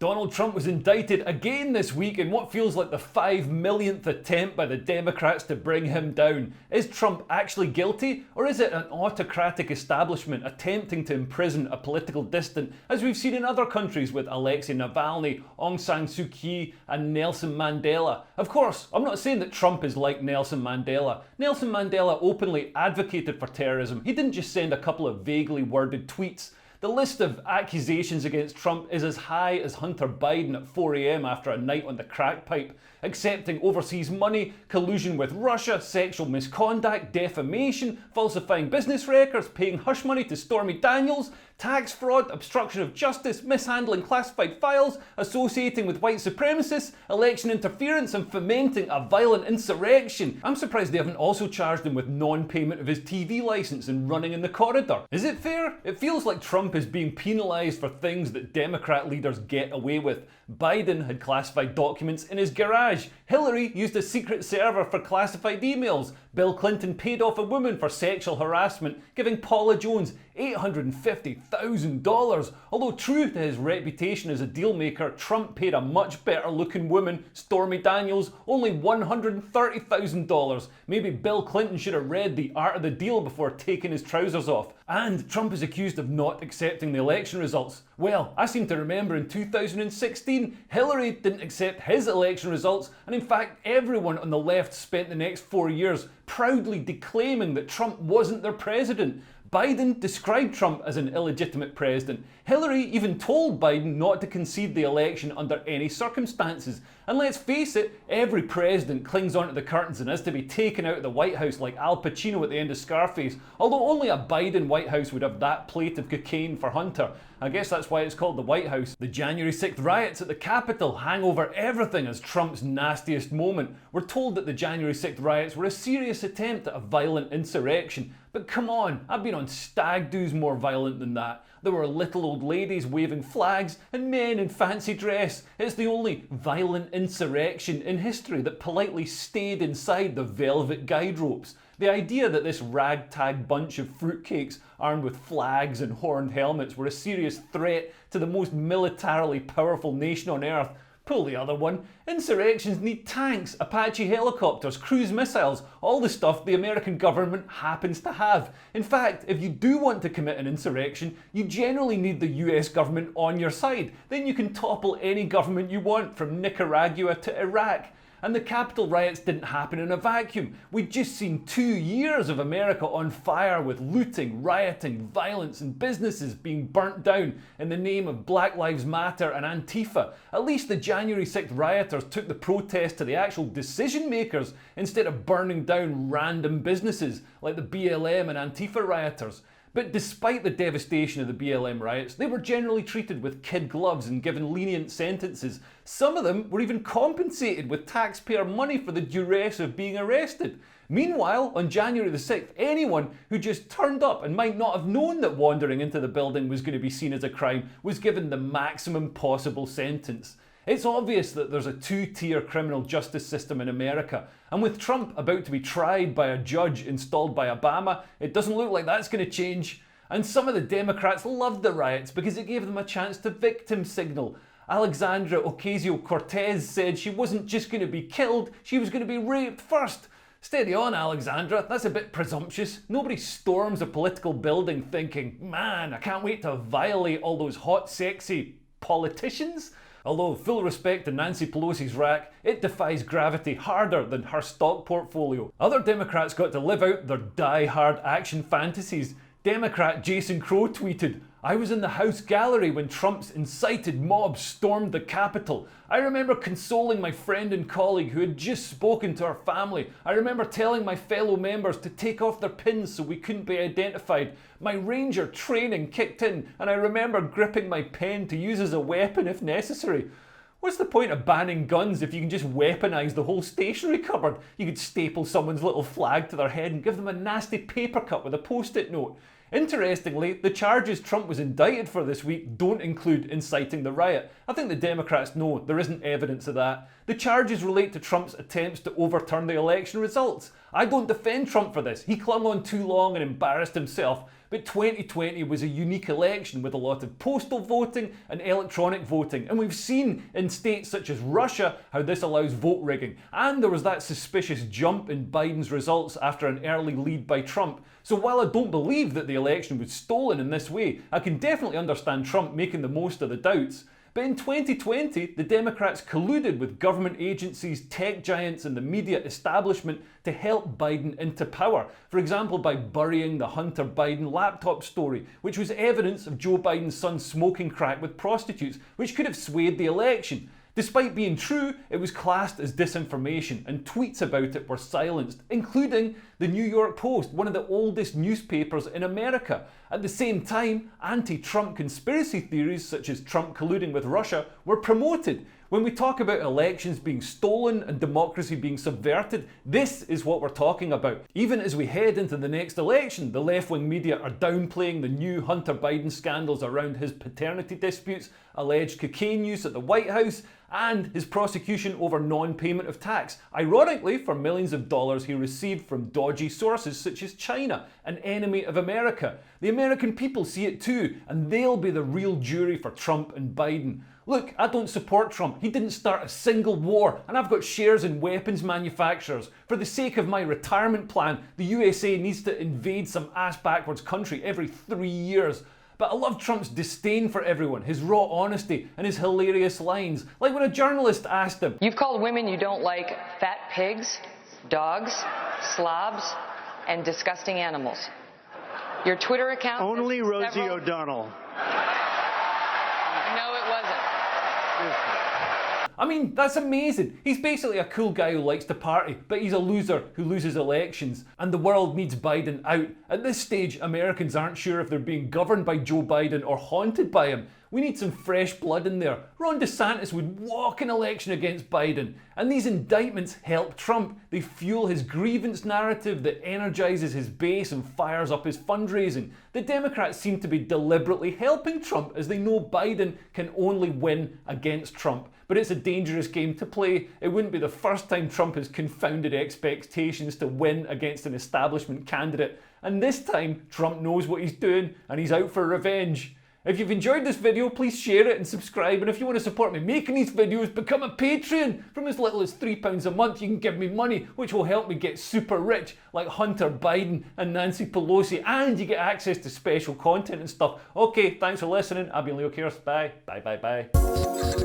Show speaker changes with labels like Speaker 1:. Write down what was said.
Speaker 1: Donald Trump was indicted again this week in what feels like the 5 millionth attempt by the Democrats to bring him down. Is Trump actually guilty, or is it an autocratic establishment attempting to imprison a political dissident, as we've seen in other countries with Alexei Navalny, Aung San Suu Kyi and Nelson Mandela? Of course, I'm not saying that Trump is like Nelson Mandela. Nelson Mandela openly advocated for terrorism. He didn't just send a couple of vaguely worded tweets. The list of accusations against Trump is as high as Hunter Biden at 4 a.m. after a night on the crack pipe, accepting overseas money, collusion with Russia, sexual misconduct, defamation, falsifying business records, paying hush money to Stormy Daniels, tax fraud, obstruction of justice, mishandling classified files, associating with white supremacists, election interference and fomenting a violent insurrection. I'm surprised they haven't also charged him with non-payment of his TV licence and running in the corridor. Is it fair? It feels like Trump is being penalised for things that Democrat leaders get away with. Biden had classified documents in his garage. Hillary used a secret server for classified emails. Bill Clinton paid off a woman for sexual harassment, giving Paula Jones $850,000. Although true to his reputation as a deal maker, Trump paid a much better looking woman, Stormy Daniels, only $130,000. Maybe Bill Clinton should have read The Art of the Deal before taking his trousers off. And Trump is accused of not accepting the election results. Well, I seem to remember in 2016, Hillary didn't accept his election results, and in fact everyone on the left spent the next 4 years proudly declaiming that Trump wasn't their president. Biden described Trump as an illegitimate president. Hillary even told Biden not to concede the election under any circumstances. And let's face it, every president clings onto the curtains and has to be taken out of the White House like Al Pacino at the end of Scarface, although only a Biden White House would have that plate of cocaine for Hunter. I guess that's why it's called the White House. The January 6th riots at the Capitol hang over everything as Trump's nastiest moment. We're told that the January 6th riots were a serious attempt at a violent insurrection. But come on, I've been on stag do's more violent than that. There were little old ladies waving flags and men in fancy dress. It's the only violent insurrection in history that politely stayed inside the velvet guide ropes. The idea that this ragtag bunch of fruitcakes armed with flags and horned helmets were a serious threat to the most militarily powerful nation on earth. Pull the other one. Insurrections need tanks, Apache helicopters, cruise missiles, all the stuff the American government happens to have. In fact, if you do want to commit an insurrection, you generally need the US government on your side. Then you can topple any government you want, from Nicaragua to Iraq. And the Capitol riots didn't happen in a vacuum. We'd just seen 2 years of America on fire with looting, rioting, violence and businesses being burnt down in the name of Black Lives Matter and Antifa. At least the January 6th rioters took the protest to the actual decision makers instead of burning down random businesses like the BLM and Antifa rioters. But despite the devastation of the BLM riots, they were generally treated with kid gloves and given lenient sentences. Some of them were even compensated with taxpayer money for the duress of being arrested. Meanwhile, on January the 6th, anyone who just turned up and might not have known that wandering into the building was going to be seen as a crime was given the maximum possible sentence. It's obvious that there's a two-tier criminal justice system in America, and with Trump about to be tried by a judge installed by Obama, it doesn't look like that's going to change. And some of the Democrats loved the riots because it gave them a chance to victim signal. Alexandra Ocasio-Cortez said she wasn't just going to be killed, she was going to be raped first. Steady on, Alexandra, that's a bit presumptuous. Nobody storms a political building thinking, man, I can't wait to violate all those hot, sexy politicians. Although, full respect to Nancy Pelosi's rack, it defies gravity harder than her stock portfolio. Other Democrats got to live out their die-hard action fantasies. Democrat Jason Crow tweeted, "I was in the House gallery when Trump's incited mob stormed the Capitol. I remember consoling my friend and colleague who had just spoken to her family. I remember telling my fellow members to take off their pins so we couldn't be identified. My Ranger training kicked in, and I remember gripping my pen to use as a weapon if necessary." What's the point of banning guns if you can just weaponize the whole stationery cupboard? You could staple someone's little flag to their head and give them a nasty paper cut with a post-it note. Interestingly, the charges Trump was indicted for this week don't include inciting the riot. I think the Democrats know there isn't evidence of that. The charges relate to Trump's attempts to overturn the election results. I don't defend Trump for this. He clung on too long and embarrassed himself. But 2020 was a unique election with a lot of postal voting and electronic voting, and we've seen in states such as Russia how this allows vote rigging. And there was that suspicious jump in Biden's results after an early lead by Trump. So while I don't believe that the election was stolen in this way, I can definitely understand Trump making the most of the doubts. But in 2020, the Democrats colluded with government agencies, tech giants and the media establishment to help Biden into power. For example, by burying the Hunter Biden laptop story, which was evidence of Joe Biden's son smoking crack with prostitutes, which could have swayed the election. Despite being true, it was classed as disinformation and tweets about it were silenced, including the New York Post, one of the oldest newspapers in America. At the same time, anti-Trump conspiracy theories such as Trump colluding with Russia were promoted. When we talk about elections being stolen and democracy being subverted, this is what we're talking about. Even as we head into the next election, the left-wing media are downplaying the new Hunter Biden scandals around his paternity disputes, alleged cocaine use at the White House, and his prosecution over non-payment of tax, ironically for millions of dollars he received from dodgy sources such as China, an enemy of America. The American people see it too, and they'll be the real jury for Trump and Biden. Look, I don't support Trump. He didn't start a single war, and I've got shares in weapons manufacturers. For the sake of my retirement plan, the USA needs to invade some ass-backwards country every 3 years. But I love Trump's disdain for everyone, his raw honesty, and his hilarious lines. Like when a journalist asked him,
Speaker 2: "You've called women you don't like fat pigs, dogs, slobs, and disgusting animals. Your Twitter account..."
Speaker 3: Only Rosie O'Donnell.
Speaker 2: No, it wasn't.
Speaker 1: I mean, that's amazing. He's basically a cool guy who likes to party, but he's a loser who loses elections. And the world needs Biden out. At this stage, Americans aren't sure if they're being governed by Joe Biden or haunted by him. We need some fresh blood in there. Ron DeSantis would walk an election against Biden. And these indictments help Trump. They fuel his grievance narrative that energizes his base and fires up his fundraising. The Democrats seem to be deliberately helping Trump as they know Biden can only win against Trump. But it's a dangerous game to play. It wouldn't be the first time Trump has confounded expectations to win against an establishment candidate. And this time, Trump knows what he's doing and he's out for revenge. If you've enjoyed this video, please share it and subscribe. And if you want to support me making these videos, become a Patreon. From as little as £3 a month, you can give me money, which will help me get super rich, like Hunter Biden and Nancy Pelosi. And you get access to special content and stuff. Okay, thanks for listening. I've been Leo Kearse. Bye. Bye, bye, bye.